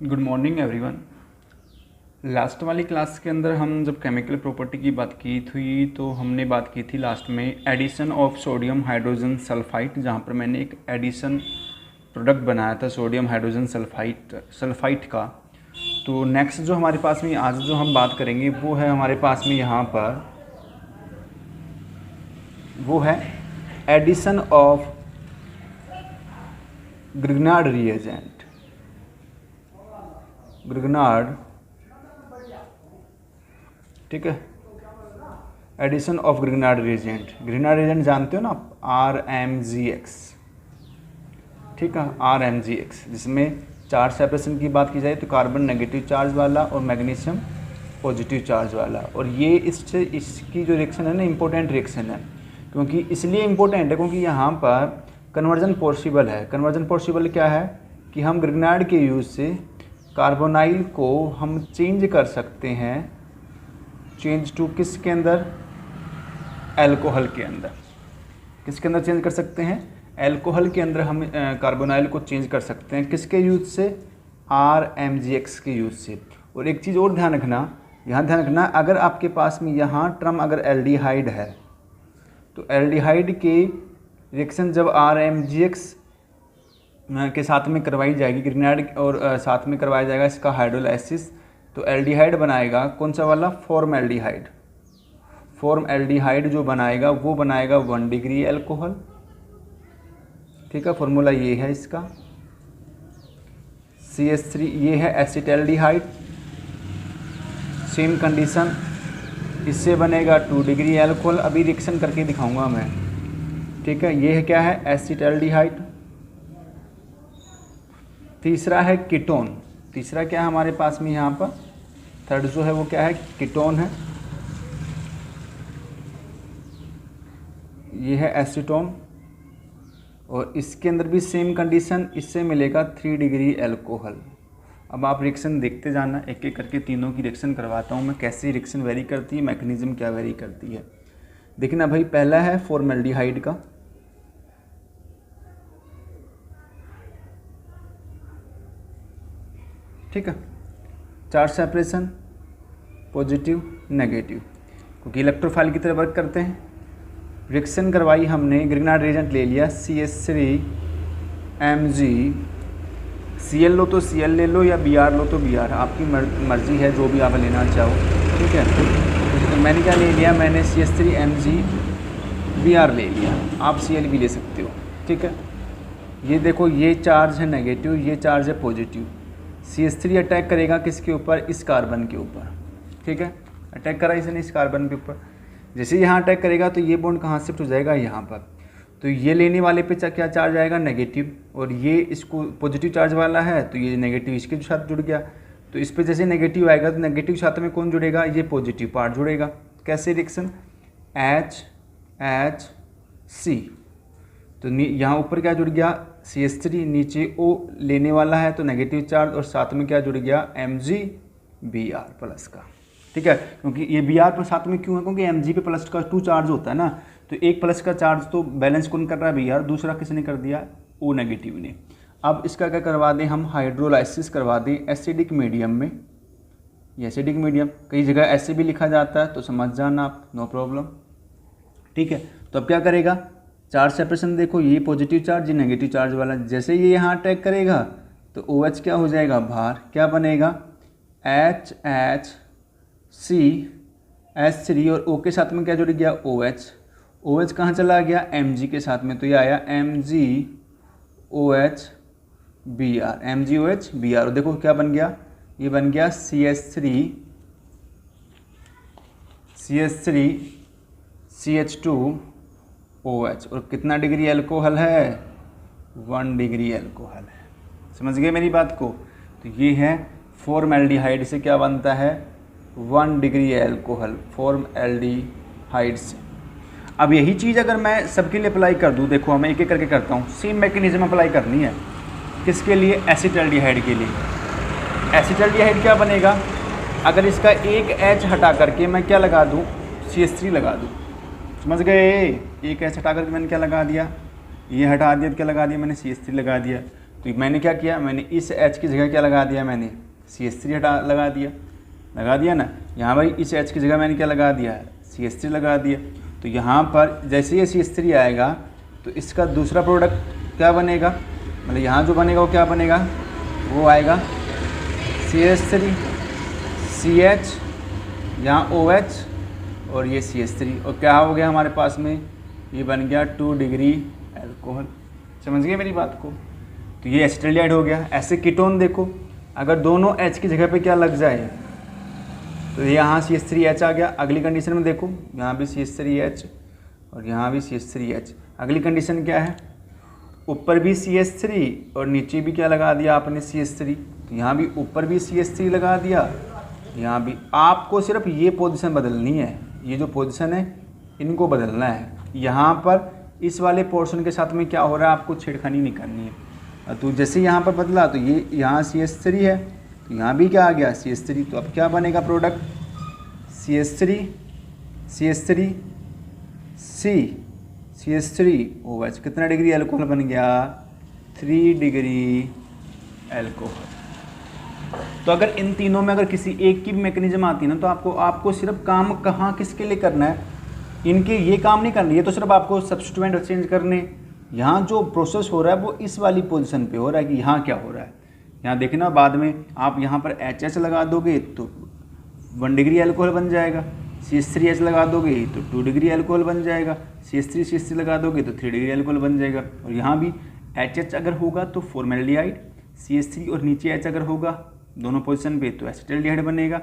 Good morning everyone. Last वाली class के अंदर हम जब केमिकल प्रॉपर्टी की बात की थी तो हमने बात की थी लास्ट में addition of sodium hydrogen sulphide, जहाँ पर मैंने एक एडिशन प्रोडक्ट बनाया था सोडियम हाइड्रोजन सल्फाइड का। तो नेक्स्ट जो हमारे पास में आज जो हम बात करेंगे वो है हमारे पास में यहाँ पर वो है addition of Grignard reagent. Grignard, ठीक है, addition of Grignard reagent. Grignard reagent जानते हो ना आप, RMgX, ठीक है, RMgX, जिसमें चार्ज सेपरेशन की बात की जाए तो कार्बन नेगेटिव चार्ज वाला और मैग्नीशियम पॉजिटिव चार्ज वाला। और ये इसकी जो रिएक्शन है ना, इम्पोर्टेंट रिएक्शन है। क्योंकि इसलिए इम्पोर्टेंट है क्योंकि यहाँ पर कन्वर्जन पॉसिबल है। कन्वर्जन पॉसिबल क्या है कि हम ग्रिग्नार्ड के यूज़ से कार्बोनाइल को हम चेंज कर सकते हैं, चेंज टू किसके अंदर, अल्कोहल के अंदर। किसके अंदर चेंज कर सकते हैं, अल्कोहल के अंदर हम कार्बोनाइल को चेंज कर सकते हैं। किसके यूज़ से, RMgX के यूज़ से। और एक चीज़ और ध्यान रखना, यहाँ ध्यान रखना, अगर आपके पास में यहाँ टर्म अगर एल्डिहाइड है तो एल्डिहाइड के रिएक्शन जब RMgX के साथ में करवाई जाएगी, ग्रिग्नार्ड और साथ में करवाया जाएगा इसका हाइड्रोलाइसिस, तो एल्डिहाइड बनाएगा कौन सा वाला, फॉर्मएल्डिहाइड। फॉर्मएल्डिहाइड जो बनाएगा वो बनाएगा 1 डिग्री अल्कोहल, ठीक है। फॉर्मूला ये है इसका, CH3, ये है एसिटल्डिहाइड। सेम कंडीशन, इससे बनेगा 2 डिग्री अल्कोहल। अभी रिएक्शन करके दिखाऊंगा मैं, ठीक है। ये है क्या है, एसिटल्डिहाइड। तीसरा है कीटोन। तीसरा क्या है हमारे पास में यहाँ पर, थर्ड जो है वो क्या है, कीटोन है। ये है एसीटोन। और इसके अंदर भी सेम कंडीशन, इससे मिलेगा 3 डिग्री अल्कोहल। अब आप रिएक्शन देखते जाना, एक एक करके तीनों की रिएक्शन करवाता हूँ मैं, कैसी रिएक्शन वेरी करती है, मैकेनिज्म क्या वेरी करती है। देखना भाई, पहला है फॉर्मएल्डिहाइड का, ठीक है। चार्ज सेपरेशन पॉजिटिव नेगेटिव, क्योंकि इलेक्ट्रोफाइल की तरह वर्क करते हैं। रिएक्शन करवाई हमने, ग्रिग्नार्ड रिएजेंट ले लिया, CH3Mg, Cl लो तो Cl ले लो या Br लो तो Br, आपकी मर्जी है जो भी आप लेना चाहो, ठीक है। तो मैंने क्या ले लिया, मैंने CH3Mg Br ले लिया, आप Cl भी ले सकते हो, ठीक है। ये देखो, ये चार्ज है नेगेटिव, ये चार्ज है पॉजिटिव। CH3 अटैक करेगा किसके ऊपर, इस कार्बन के ऊपर, ठीक है। अटैक करा इसने इस कार्बन के ऊपर। जैसे यहाँ अटैक करेगा तो ये बॉन्ड कहाँ शिफ्ट हो जाएगा, यहाँ पर। तो ये लेने वाले पे क्या चार्ज आएगा, नेगेटिव। और ये इसको पॉजिटिव चार्ज वाला है तो ये नेगेटिव इसके साथ जुड़ गया। तो इस पर जैसे नेगेटिव आएगा तो नेगेटिव साथ में कौन जुड़ेगा, ये पॉजिटिव पार्ट जुड़ेगा। कैसे रिएक्शन, HHC, तो यहाँ ऊपर क्या जुड़ गया, CH3, नीचे O लेने वाला है तो नेगेटिव चार्ज, और साथ में क्या जुड़ गया, MgBr प्लस का, ठीक है। क्योंकि ये Br पर साथ में क्यों है, क्योंकि Mg पे प्लस का 2 चार्ज होता है ना, तो एक प्लस का चार्ज तो बैलेंस कौन कर रहा है, Br, दूसरा किसने कर दिया, O नेगेटिव ने। अब इसका क्या करवा दें हम, हाइड्रोलाइसिस करवा दें एसिडिक मीडियम में। ये एसिडिक मीडियम कई जगह ऐसे भी लिखा जाता है, तो समझ जाना आप, नो प्रॉब्लम, ठीक है। तो अब क्या करेगा, चार्ज सेपरेशन देखो, ये पॉजिटिव चार्ज, ये नेगेटिव चार्ज वाला। जैसे ये यहाँ अटैक करेगा तो OH क्या हो जाएगा बाहर, क्या बनेगा, HHCH3, और O के साथ में क्या जुड़ गया, OH। OH कहाँ चला गया, Mg के साथ में, तो ये आया MgOH Br, MgOH Br। और देखो क्या बन गया, ये बन गया CH3CH2OH। और कितना डिग्री अल्कोहल है, 1 डिग्री अल्कोहल है। समझ गए मेरी बात को। तो ये है फॉर्मएल्डिहाइड से क्या बनता है, 1 डिग्री अल्कोहल, फॉर्मएल्डिहाइड से। अब यही चीज़ अगर मैं सबके लिए अप्लाई कर दूँ, देखो मैं एक एक करके करता हूँ, सेम मैकेनिज्म अप्लाई करनी है। किसके लिए, एसिटल्डिहाइड के लिए। एसिटल्डिहाइड क्या बनेगा, अगर इसका एक H हटा करके मैं क्या लगा दूँ, CH3 लगा दूँ, समझ गए। एक H हटा करके मैंने क्या लगा दिया, ये हटा दिया तो क्या लगा दिया मैंने, CH3 लगा दिया। तो मैंने क्या किया, मैंने इस H की जगह क्या लगा दिया, मैंने CH3 लगा दिया ना। यहाँ भाई इस H की जगह मैंने क्या लगा दिया, CH3 लगा दिया। तो यहाँ पर जैसे ये CH3 आएगा तो इसका दूसरा प्रोडक्ट क्या बनेगा, मतलब यहाँ जो बनेगा वो क्या बनेगा, वो आएगा CH3 CH, यहाँ OH और ये CH3, और क्या हो गया हमारे पास में, ये बन गया 2 डिग्री एल्कोहल। समझ गए मेरी बात को। तो ये एसिटाल्डिहाइड हो गया। ऐसे कीटोन देखो, अगर दोनों H की जगह पे क्या लग जाए तो यहाँ CH3H आ गया। अगली कंडीशन में देखो, यहाँ भी CH3H और यहाँ भी CH3H। अगली कंडीशन क्या है, ऊपर भी CH3 और नीचे भी क्या लगा दिया आपने, CH3। तो यहाँ भी ऊपर भी CH3 लगा दिया, यहाँ भी। आपको सिर्फ ये पोजीशन बदलनी है, ये जो पोजीशन है इनको बदलना है। यहाँ पर इस वाले पोर्शन के साथ में क्या हो रहा है, आपको छेड़खानी नहीं करनी है। तो जैसे यहाँ पर बदला तो ये यहाँ CH3 है, तो यहाँ भी क्या आ गया, CH3। तो अब क्या बनेगा प्रोडक्ट, CH3 OH। कितना डिग्री एल्कोहल बन गया, 3 डिग्री एल्कोहल। तो अगर इन तीनों में अगर किसी एक की भी मैकेनिज्म आती है ना, तो आपको सिर्फ काम कहाँ किसके लिए करना है, इनके ये काम नहीं करना, ये तो सिर्फ आपको सब्स्टिट्यूएंट चेंज करने। यहाँ जो प्रोसेस हो रहा है वो इस वाली पोजीशन पे हो रहा है कि यहाँ क्या हो रहा है। यहाँ देखना, बाद में आप यहाँ पर HH लगा दोगे तो 1 डिग्री एल्कोहल बन जाएगा, CH3H लगा दोगे तो 2 डिग्री एल्कोहल बन जाएगा, CH3 लगा दोगे तो 3 डिग्री एल्कोहल बन जाएगा। और यहाँ भी HH अगर होगा तो फॉर्मेल्डिहाइड, CH3 और नीचे H अगर होगा दोनों पोजीशन पे तो एसिटाल्डिहाइड बनेगा,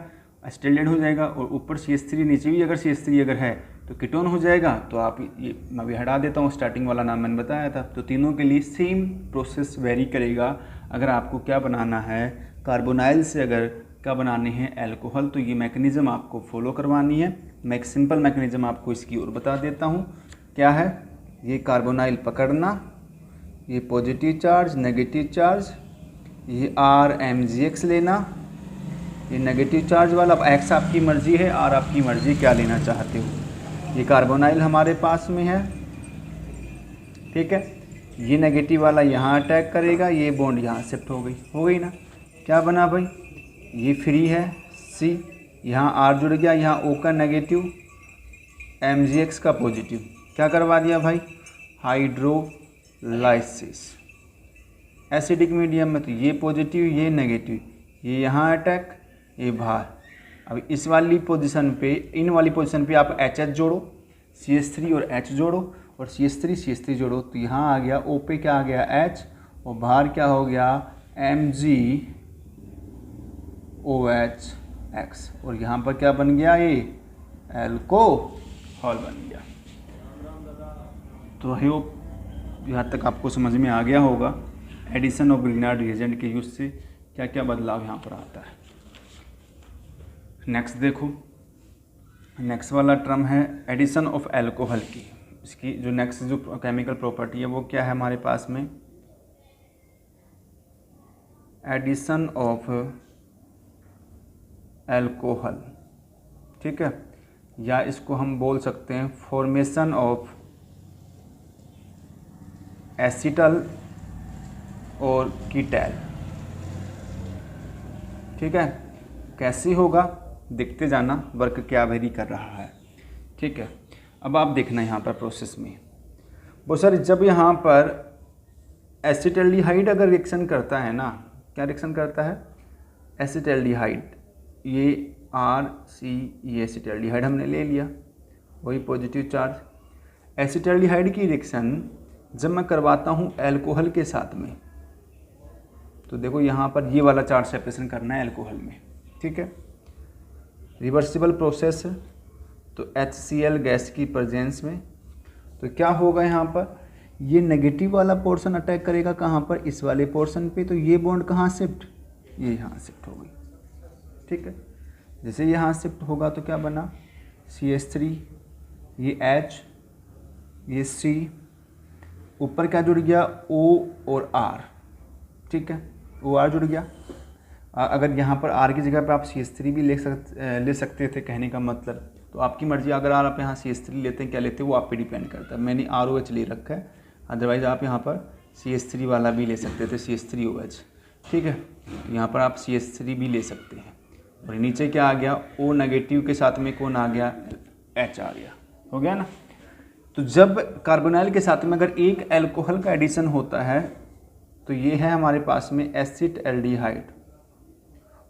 एसिटाल्डिहाइड हो जाएगा। और ऊपर CH3 नीचे भी अगर CH3 अगर है तो कीटोन हो जाएगा। तो आप ये मैं भी हटा देता हूँ, स्टार्टिंग वाला नाम मैंने बताया था। तो तीनों के लिए सेम प्रोसेस वेरी करेगा। अगर आपको क्या बनाना है, कार्बोनाइल से अगर क्या बनाने हैं एल्कोहल, तो ये मैकेनिज़्म आपको फॉलो करवानी है। मैं एक सिंपल मैकेनिज़्म आपको इसकी और बता देता हूँ। क्या है, ये कार्बोनाइल पकड़ना, ये पॉजिटिव चार्ज नेगेटिव चार्ज, ये RMgX लेना, ये नेगेटिव चार्ज वाला। अब X आपकी मर्ज़ी है, R आपकी मर्ज़ी, क्या लेना चाहते हो। ये कार्बोनाइल हमारे पास में है, ठीक है। ये नेगेटिव वाला यहाँ अटैक करेगा, ये बॉन्ड यहाँ शिफ्ट हो गई ना। क्या बना भाई, ये फ्री है C, यहाँ R जुड़ गया, यहाँ O का नेगेटिव, MgX का पॉजिटिव। क्या करवा दिया भाई, हाइड्रोलाइसिस। एसिडिक मीडियम में तो ये पॉजिटिव ये नेगेटिव, ये यहाँ अटैक ये बाहर। अब इस वाली पोजीशन पे, इन वाली पोजीशन पे आप HH जोड़ो, CH3 और H जोड़ो और CH3 जोड़ो, तो यहाँ आ गया O पे क्या आ गया H और बाहर क्या हो गया MgOH और यहाँ पर क्या बन गया, ये एल्कोहल बन गया। तो आई होप यहाँ तक आपको समझ में आ गया होगा एडिशन ऑफ ग्रिग्नार्ड रिएजेंट के यूज से क्या क्या बदलाव यहाँ पर आता है। नेक्स्ट देखो, नेक्स्ट वाला टर्म है एडिशन ऑफ एल्कोहल की। इसकी जो नेक्स्ट जो केमिकल प्रॉपर्टी है वो क्या है हमारे पास में, एडिशन ऑफ एल्कोहल, ठीक है। या इसको हम बोल सकते हैं फॉर्मेशन ऑफ एसिटल और कीटैल, ठीक है। कैसे होगा देखते जाना, वर्क क्या वेरी कर रहा है, ठीक है। अब आप देखना यहाँ पर प्रोसेस में वो सर, जब यहाँ पर एसिटाल्डिहाइड अगर रिएक्शन करता है ना, क्या रिएक्शन करता है, एसिटाल्डिहाइड, ये RC, ये एसिटाल्डिहाइड हमने ले लिया, वही पॉजिटिव चार्ज। एसिटाल्डिहाइड की रिएक्शन जब मैं करवाता हूँ एल्कोहल के साथ में, तो देखो यहाँ पर ये वाला चार्ज सेपरेशन करना है एल्कोहल में, ठीक है। रिवर्सिबल प्रोसेस है, तो HCl गैस की प्रेजेंस में, तो क्या होगा यहाँ पर, ये नेगेटिव वाला पोर्शन अटैक करेगा कहाँ पर, इस वाले पोर्शन पे। तो ये बॉन्ड कहाँ शिफ्ट, ये यहाँ शिफ्ट हो गई, ठीक है। जैसे यहाँ शिफ्ट होगा तो क्या बना, CH3, ये H, ये C, ऊपर क्या जुड़ गया O और R, ठीक है, OR जुड़ गया। अगर यहाँ पर R की जगह पे आप CH3 भी ले सकते थे, कहने का मतलब। तो आपकी मर्जी, अगर आप यहाँ CH3 लेते हैं क्या लेते हैं वो आप पे डिपेंड करता है। मैंने ROH ले रखा है, अदरवाइज़ आप यहाँ पर CH3 वाला भी ले सकते थे, CH3OH, ठीक है। यहाँ पर आप CH3 भी ले सकते हैं। और नीचे क्या आ गया, O नेगेटिव के साथ में कौन आ गया, H आ गया, हो गया ना। तो जब कार्बोनाइल के साथ में अगर एक एल्कोहल का एडिशन होता है तो ये है हमारे पास में एसिटाल्डिहाइड,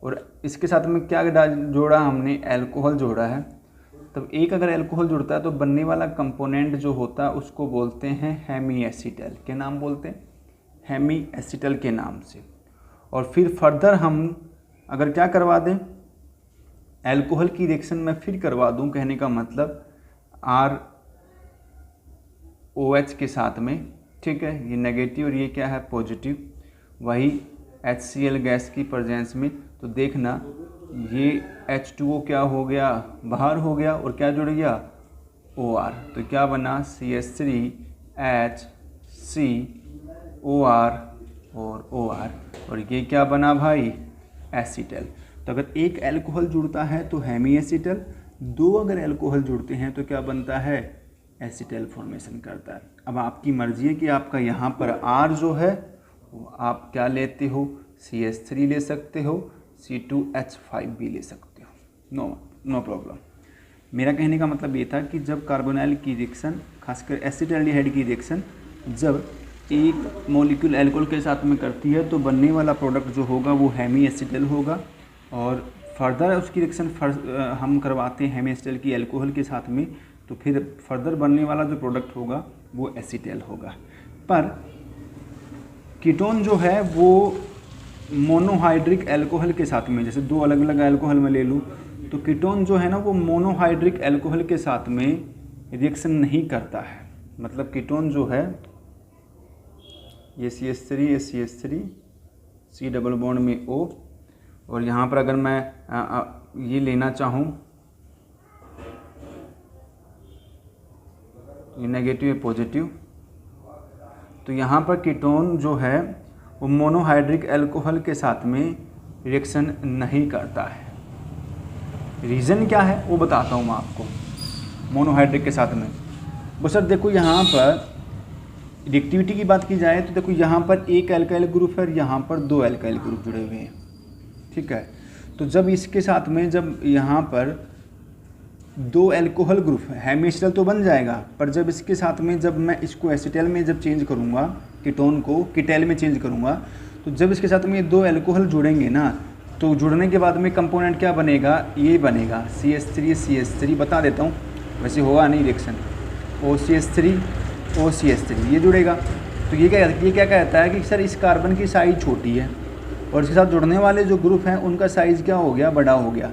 और इसके साथ में क्या जोड़ा हमने, एल्कोहल जोड़ा है। तब एक अगर एल्कोहल जुड़ता है तो बनने वाला कंपोनेंट जो होता है उसको बोलते हैं हेमी एसिटल। क्या नाम बोलते हैं, हेमी एसिटल के नाम से। और फिर फर्दर हम अगर क्या करवा दें, एल्कोहल की रिएक्शन में फिर करवा दूं, कहने का मतलब ROH के साथ में, ठीक है, ये नेगेटिव और ये क्या है पॉजिटिव, वही HCl गैस की प्रेजेंस में। तो देखना ये H2O क्या हो गया, बाहर हो गया, और क्या जुड़ गया, OR। तो क्या बना, CH3HCOR और OR, और ये क्या बना भाई, एसिटल। तो अगर एक एल्कोहल जुड़ता है तो हेमी एसिटल, दो अगर एल्कोहल जुड़ते हैं तो क्या बनता है, एसिटल फॉर्मेशन करता है। अब आपकी मर्जी है कि आपका यहाँ पर R जो है वो आप क्या लेते हो, CH3 ले सकते हो, C2H5 भी ले सकते हो, नो प्रॉब्लम। मेरा कहने का मतलब ये था कि जब कार्बोनाइल की रिएक्शन, खासकर एसिटाल्डिहाइड की रिएक्शन, जब एक मॉलिक्यूल एल्कोहल के साथ में करती है तो बनने वाला प्रोडक्ट जो होगा वो हेमी एसिटल होगा, और फर्दर उसकी रिएक्शन हम करवाते हैं हेमी एसिटल की एल्कोहल के साथ में, तो फिर फर्दर बनने वाला जो प्रोडक्ट होगा वो एसिटल होगा। पर कीटोन जो है वो मोनोहाइड्रिक एल्कोहल के साथ में, जैसे दो अलग अलग एल्कोहल में ले लूँ तो कीटोन जो है ना वो मोनोहाइड्रिक एल्कोहल के साथ में रिएक्शन नहीं करता है। मतलब कीटोन जो है ये CH3, ये CH3, C डबल बॉन्ड में O, और यहाँ पर अगर मैं ये लेना चाहूँ, ये नेगेटिव है पॉजिटिव, तो यहाँ पर कीटोन जो है वो मोनोहाइड्रिक एल्कोहल के साथ में रिएक्शन नहीं करता है। रीज़न क्या है वो बताता हूँ मैं आपको। मोनोहाइड्रिक के साथ में वो सर देखो, यहाँ पर रिएक्टिविटी की बात की जाए तो देखो यहाँ पर एक एल्काइल ग्रुप है और यहाँ पर दो एल्काइल ग्रुप जुड़े हुए हैं, ठीक है। तो जब इसके साथ में, जब यहाँ पर दो एल्कोहल ग्रुप है, हेमी एसिटल तो बन जाएगा, पर जब इसके साथ में, जब मैं इसको एसिटल में जब चेंज करूँगा, कीटोन को कीटैल में चेंज करूँगा, तो जब इसके साथ में ये दो एल्कोहल जुड़ेंगे ना, तो जुड़ने के बाद में कंपोनेंट क्या बनेगा, ये बनेगा CH3 बता देता हूँ, वैसे होगा नहीं रिएक्शन, OCH3 ये जुड़ेगा। तो ये क्या कहता है कि सर इस कार्बन की साइज़ छोटी है और इसके साथ जुड़ने वाले जो ग्रुप हैं उनका साइज़ क्या हो गया, बड़ा हो गया।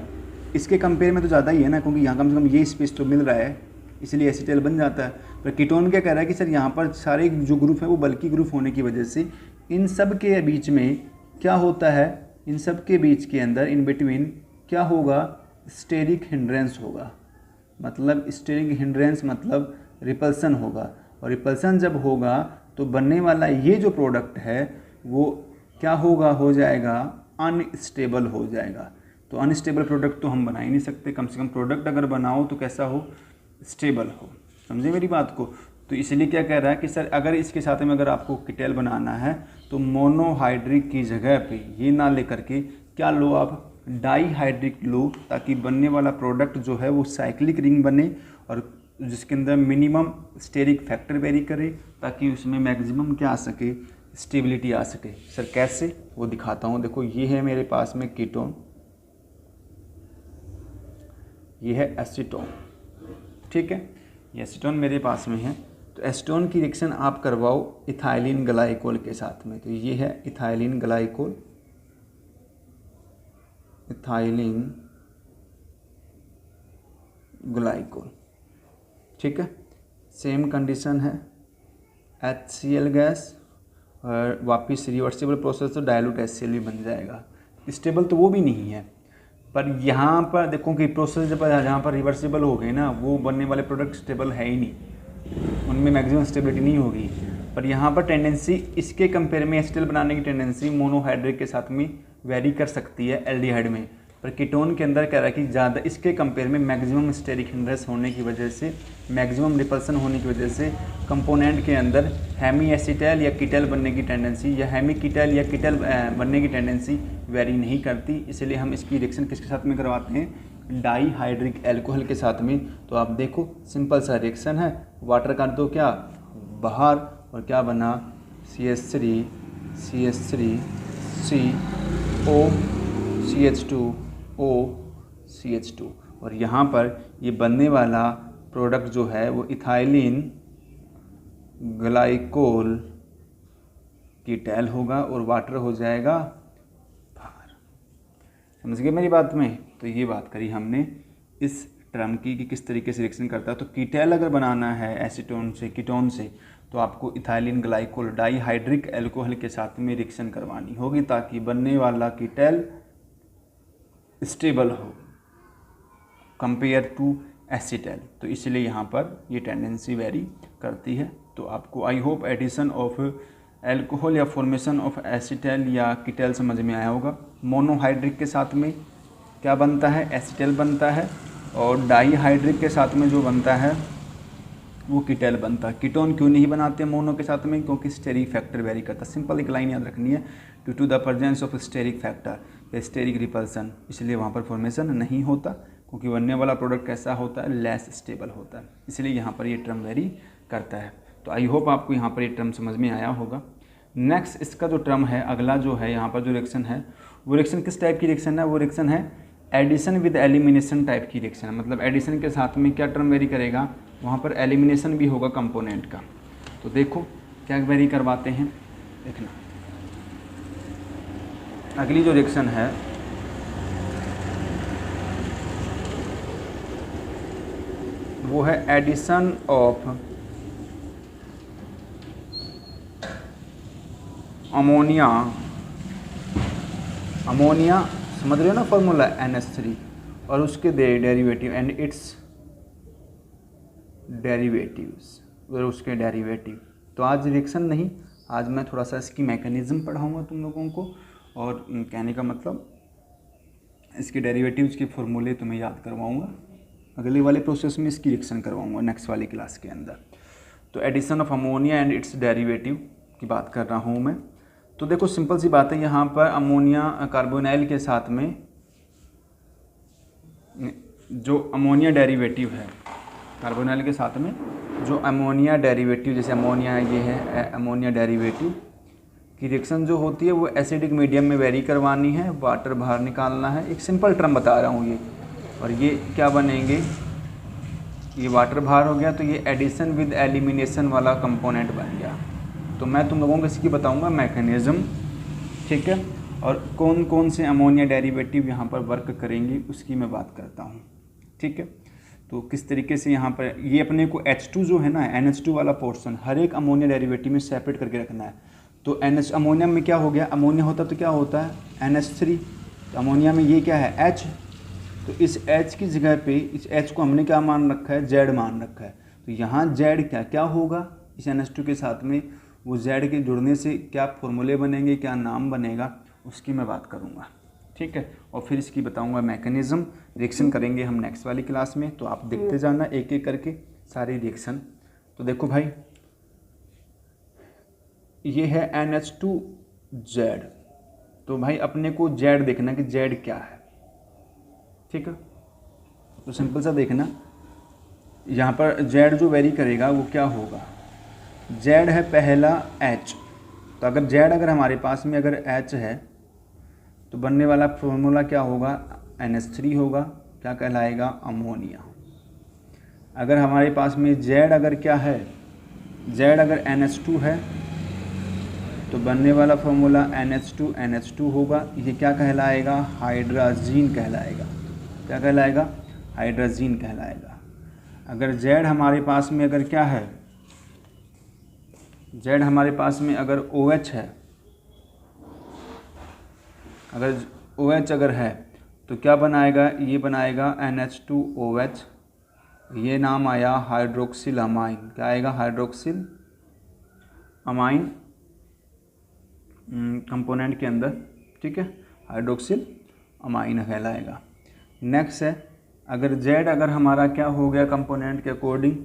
इसके कंपेयर में तो ज़्यादा ही है ना, क्योंकि यहाँ कम से कम ये स्पेस तो मिल रहा है, इसलिए एसिटल बन जाता है। पर कीटोन क्या कह रहा है कि सर यहाँ पर सारे जो ग्रुप हैं वो बल्कि ग्रुप होने की वजह से इन सब के बीच में क्या होता है, इन सब के बीच के अंदर इन बिटवीन क्या होगा, स्टेरिक हिंड्रेंस होगा। मतलब स्टेरिक हिंड्रेंस मतलब रिपल्सन होगा, और रिपल्सन जब होगा तो बनने वाला ये जो प्रोडक्ट है वो क्या होगा, हो जाएगा अनस्टेबल हो जाएगा। तो अनस्टेबल प्रोडक्ट तो हम बना ही नहीं सकते, कम से कम प्रोडक्ट अगर बनाओ तो कैसा हो, स्टेबल हो। समझे मेरी बात को। तो इसलिए क्या कह रहा है कि सर अगर इसके साथ में अगर आपको कीटैल बनाना है तो मोनोहाइड्रिक की जगह पे ये ना लेकर के क्या लो, आप डाईहाइड्रिक लो, ताकि बनने वाला प्रोडक्ट जो है वो साइक्लिक रिंग बने और जिसके अंदर मिनिमम स्टेरिक फैक्टर वेरी करे, ताकि उसमें मैक्सिमम क्या आ सके, स्टेबिलिटी आ सके। सर कैसे, वो दिखाता हूँ। देखो ये है मेरे पास में कीटोन, ये है एसीटोन, ठीक है, ये एसीटोन मेरे पास में है। तो एसीटोन की रिएक्शन आप करवाओ इथाइलिन ग्लाइकोल के साथ में। तो ये है इथाइलिन ग्लाइकोल, इथाइलिन ग्लाइकोल, ठीक है। सेम कंडीशन है, HCl गैस और वापिस रिवर्सिबल प्रोसेस तो डायलूट HCl भी बन जाएगा। स्टेबल तो वो भी नहीं है, पर यहाँ पर देखो कि प्रोसेस जब जहाँ पर रिवर्सिबल हो गए ना, वो बनने वाले प्रोडक्ट स्टेबल है ही नहीं, उनमें मैक्सिमम स्टेबिलिटी नहीं होगी। पर यहाँ पर टेंडेंसी इसके कंपेयर में एसिटल बनाने की टेंडेंसी मोनोहाइड्रिक के साथ में वेरी कर सकती है एल्डिहाइड में। पर कीटोन के अंदर कह रहा है कि ज़्यादा इसके कंपेयर में मैक्सिमम स्टेरिक हिंड्रेंस होने की वजह से, मैक्सिमम रिपल्सन होने की वजह से कंपोनेंट के अंदर हेमी एसिटाइल या कीटल बनने की टेंडेंसी या हेमी कीटल या कीटल बनने की टेंडेंसी वेरी नहीं करती। इसलिए हम इसकी रिएक्शन किसके साथ में करवाते हैं, डाई हाइड्रिक एल्कोहल के साथ में। तो आप देखो सिंपल सा रिएक्शन है, वाटर कर दो क्या बाहर और क्या बना CH3 CO CH2O CH2 और यहाँ पर ये बनने वाला प्रोडक्ट जो है वो इथाइलिन ग्लाइकोल कीटल होगा और वाटर हो जाएगा बाहर। समझ गए मेरी बात में। तो ये बात करी हमने इस टर्म की कि किस तरीके से रिएक्शन करता है। तो कीटल अगर बनाना है एसीटोन से कीटोन से तो आपको इथाइलिन ग्लाइकोल डाईहाइड्रिक एल्कोहल के साथ में रिएक्शन करवानी होगी ताकि बनने वाला कीटल स्टेबल हो कंपेयर टू एसिटाइल। तो इसलिए यहाँ पर ये टेंडेंसी वेरी करती है। तो आपको I hope addition of alcohol या फॉर्मेशन ऑफ एसिटाइल या कीटल समझ में आया होगा। मोनोहाइड्रिक के साथ में क्या बनता है, एसिटाइल बनता है और डाईहाइड्रिक के साथ में जो बनता है वो कीटल बनता है। कीटोन क्यों नहीं बनाते मोनो के साथ में, क्योंकि स्टेरिक फैक्टर वेरी करता है। सिंपल एक लाइन याद रखनी है, due to the presence of steric factor या स्टेरिक रिपल्सन, इसलिए वहाँ पर फॉर्मेशन नहीं होता क्योंकि बनने वाला प्रोडक्ट कैसा होता है, लेस स्टेबल होता है। इसलिए यहाँ पर ये टर्म वेरी करता है। तो आई होप आपको यहाँ पर ये टर्म समझ में आया होगा। नेक्स्ट इसका जो टर्म है अगला जो है यहाँ पर जो रिएक्शन है वो रिएक्शन किस टाइप की रिएक्शन है, वो रिएक्शन है एडिशन विद एलिमिनेशन टाइप की रिएक्शन है। मतलब एडिशन के साथ में क्या टर्म वेरी करेगा, वहाँ पर एलिमिनेशन भी होगा कंपोनेंट का। तो देखो क्या वेरी करवाते हैं, देखना अगली जो रिएक्शन है वो है एडिशन ऑफ अमोनिया। अमोनिया समझ रहे हो ना फॉर्मूला NH3 और उसके डेरिवेटिव एंड इट्स डेरिवेटिव्स और उसके डेरिवेटिव। तो आज रिएक्शन नहीं, आज मैं थोड़ा सा इसकी मैकेनिज्म पढ़ाऊंगा तुम लोगों को और कहने का मतलब इसके डेरिवेटिव्स के फॉर्मूले तुम्हें याद करवाऊंगा। अगले वाले प्रोसेस में इसकी रिएक्शन करवाऊंगा नेक्स्ट वाली क्लास के अंदर। तो addition of ammonia and its derivative की बात कर रहा हूँ मैं। तो देखो सिंपल सी बात है, यहाँ पर अमोनिया कार्बोनाइल के साथ में जो अमोनिया डेरिवेटिव है, कार्बोनाइल के साथ में जो अमोनिया डेरिवेटिव, जैसे अमोनिया ये है अमोनिया डेरिवेटिव की रिएक्शन जो होती है वो एसिडिक मीडियम में वेरी करवानी है, वाटर बाहर निकालना है। एक सिंपल टर्म बता रहा हूँ ये, और ये क्या बनेंगे, ये वाटर बाहर हो गया तो ये एडिशन विद एलिमिनेशन वाला कंपोनेंट बन गया। तो मैं तुम लोगों को इसकी बताऊंगा मैकेनिज़्म, ठीक है, और कौन कौन से अमोनिया डेरिवेटिव यहाँ पर वर्क करेंगे उसकी मैं बात करता हूँ, ठीक है। तो किस तरीके से यहाँ पर ये अपने को H2 जो है ना NH2 वाला पोर्शन हर एक अमोनिया डेरिवेटिव में सेपरेट करके रखना है। तो NH अमोनिया में क्या हो गया, अमोनिया होता तो क्या होता है NH3, तो अमोनिया में ये क्या है H, तो इस H की जगह पे इस H को हमने क्या मान रखा है, Z मान रखा है। तो यहाँ Z क्या क्या होगा इस NH2 के साथ में, वो Z के जुड़ने से क्या फॉर्मूले बनेंगे, क्या नाम बनेगा, उसकी मैं बात करूँगा, ठीक है। और फिर इसकी बताऊँगा मैकेनिज़्म, रिएक्शन करेंगे हम नेक्स्ट वाली क्लास में। तो आप देखते जाना एक एक करके सारी रिएक्शन। तो देखो भाई ये है NH2Z, तो भाई अपने को Z देखना कि Z क्या है, ठीक है। तो सिंपल सा देखना यहाँ पर Z जो वेरी करेगा वो क्या होगा, Z है पहला H, तो अगर Z अगर हमारे पास में अगर H है तो बनने वाला फॉर्मूला क्या होगा, NH3 होगा, क्या कहलाएगा, अमोनिया। अगर हमारे पास में Z अगर क्या है, Z अगर NH2 है तो बनने वाला फॉर्मूला NH2 होगा, ये क्या कहलाएगा, हाइड्राजीन कहलाएगा। क्या कहलाएगा, हाइड्राजीन कहलाएगा। अगर Z हमारे पास में अगर क्या है, Z हमारे पास में अगर OH है, अगर OH अगर है तो क्या बनाएगा, ये बनाएगा NH2OH, ये नाम आया हाइड्रोक्सिल अमाइन। क्या आएगा, हाइड्रोक्सिल अमाइन कंपोनेंट के अंदर, ठीक है, हाइड्रोक्सिल अमाइन कहलाएगा। नेक्स्ट है, अगर Z अगर हमारा क्या हो गया कंपोनेंट के अकॉर्डिंग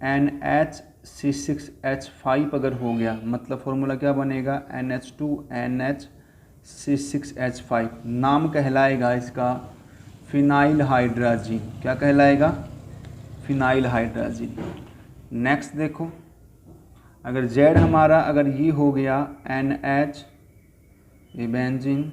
NH(C6H5) अगर हो गया, मतलब फॉर्मूला क्या बनेगा NH2NH(C6H5), नाम कहलाएगा इसका फिनाइल हाइड्राजीन। क्या कहलाएगा? Phenyl hydrazine. नेक्स्ट देखो, अगर Z हमारा अगर ये हो गया NH, ये बेंजीन,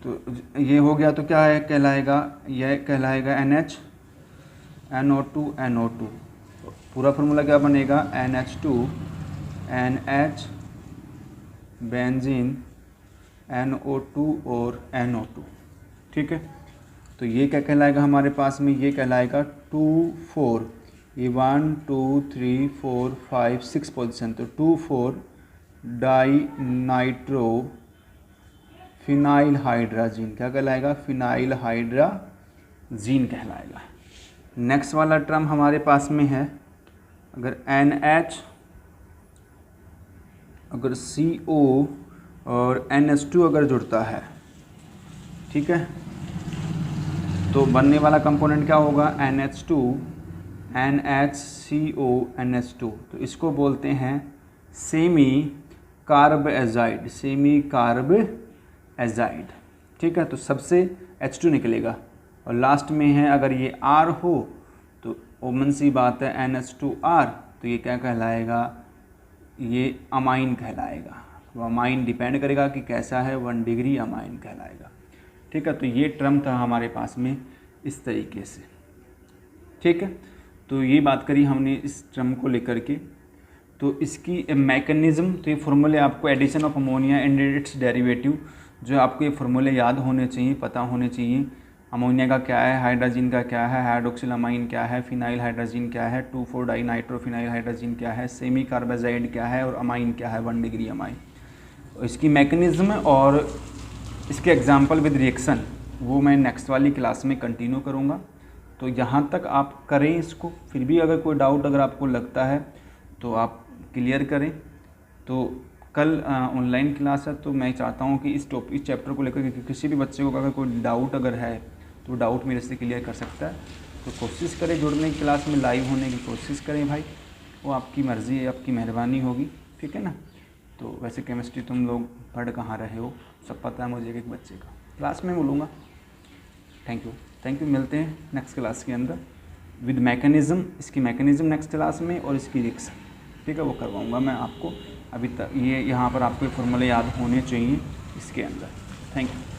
तो ये हो गया तो क्या है कहलाएगा? यह कहलाएगा NH(NO2) पूरा फार्मूला क्या बनेगा NH2NH बेंजीन NO2 और NO2। ठीक है, तो ये क्या कहलाएगा हमारे पास में? ये कहलाएगा 2,4, ये 1 2 3 4 5 6 पोजीशन, तो 2,4 डाई नाइट्रो फिनाइल हाइड्राजीन। क्या कहलाएगा? फिनाइल हाइड्राजीन कहलाएगा। नेक्स्ट वाला टर्म हमारे पास में है, अगर NH अगर CO और NH2 अगर जुड़ता है, ठीक है, तो बनने वाला कंपोनेंट क्या होगा NH2 NHCO NH2। तो इसको बोलते हैं semi carb azide, semi carb azide. ठीक है, तो सबसे H2 निकलेगा और लास्ट में है अगर ये R हो तो ओमन सी बात है NH2R, तो ये क्या कहलाएगा? ये अमाइन कहलाएगा। वो अमाइन डिपेंड करेगा कि कैसा है, 1 डिग्री अमाइन कहलाएगा। ठीक है, तो ये टर्म था हमारे पास में इस तरीके से। ठीक है, तो ये बात करी हमने इस टर्म को लेकर के। तो इसकी मैकेनिज़्म, तो ये फार्मूले आपको addition of ammonia and its derivative, जो आपको ये फार्मूले याद होने चाहिए, पता होने चाहिए। अमोनिया का क्या है, हाइड्रोजन का क्या है, हाइड्रोक्सिलामाइन क्या है, फिनाइल हाइड्रोजन क्या है, 2,4 डाई नाइट्रोफिनाइल हाइड्रोजन क्या है, सेमी कार्बाजाइड क्या है और अमाइन क्या है, 1 डिग्री अमाइन। इसकी मैकेनिज़्म और इसके एग्जाम्पल विद रिएक्शन वो मैं नेक्स्ट वाली क्लास में कंटिन्यू करूँगा। तो यहाँ तक आप करें इसको, फिर भी अगर कोई डाउट अगर आपको लगता है तो आप क्लियर करें। तो कल ऑनलाइन क्लास है, तो मैं चाहता हूँ कि इस चैप्टर को लेकर किसी भी बच्चे को अगर कोई डाउट अगर है तो डाउट मेरे से क्लियर कर सकता है। तो कोशिश करें जुड़ने की, क्लास में लाइव होने की कोशिश करें भाई, वो आपकी मर्ज़ी है, आपकी मेहरबानी होगी। ठीक है ना। तो वैसे केमिस्ट्री तुम लोग पढ़ कहाँ रहे हो, सब पता है मुझे एक बच्चे का, क्लास में बोलूँगा। Thank you. मिलते हैं नेक्स्ट क्लास के अंदर विद मैकेनिज़्म, इसकी मैकेनिज़्म नेक्स्ट क्लास में, और इसकी रिएक्शन, ठीक है, वो करवाऊँगा मैं आपको। अभी तक ये यहाँ पर आपको फॉर्मूले याद होने चाहिए इसके अंदर। Thank you.